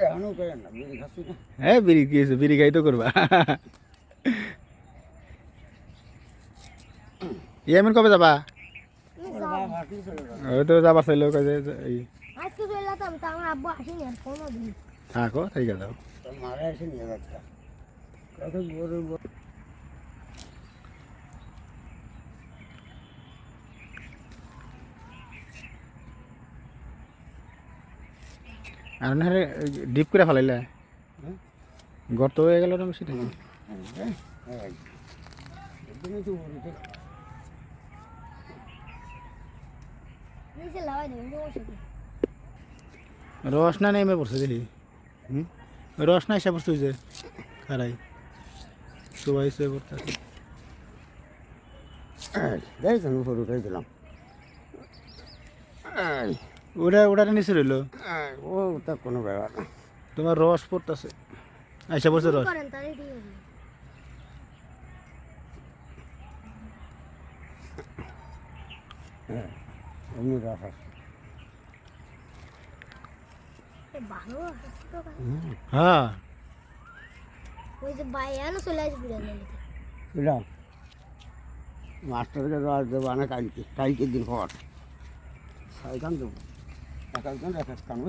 এখনও করেন না, বিড়ি খাচ্ছি না। হ্যাঁ বিড়ি খেয়েছো, বিড়ি খাই তো করবা। ইয়ামিন কবে যাবা? ওর বাবা ভাতি চলে গেল। ওই তো যাবার চাইলো কাজে এই আজকে চলে যেতাম তা আমার আব্বু আসেনি আর কোনো দিন। থাকো ঠিক আছে যাও। তোর মারা এসে নিয়ে যাচ্ছে। কত গরুর আর না ডিপ করে ফেলাইলে হ্যাঁ? গর্ত হয়ে গেল না সেটা কি? একদমই তো গরুতে নিচে লাগাই দেবেন সমস্যা কি? রস না নেমে পড়ছে দেখি। হুম? রস না এসে পড়ছে ওই যে খারাই সবাই এসে পড়তে দেখছেন উপরে উঠে দিলাম। ওটা ওটার নিচে রইলো। ও তা কোনো ব্যাপার না। তোমার রস পড়তেছে, আইসা পড়ছে রস। করেন তাহলে ঠিক আছে। এমনি রস আছে। এ ভালো আছে তো কাকা। হ্যাঁ ওই যে বাইয়ানো চলে আসবে বিরিয়ানি এটা মাস্টারকে রস দেবো না কালকে দিন পর। ছয়খান দেবো, এক একজন এক এক কান।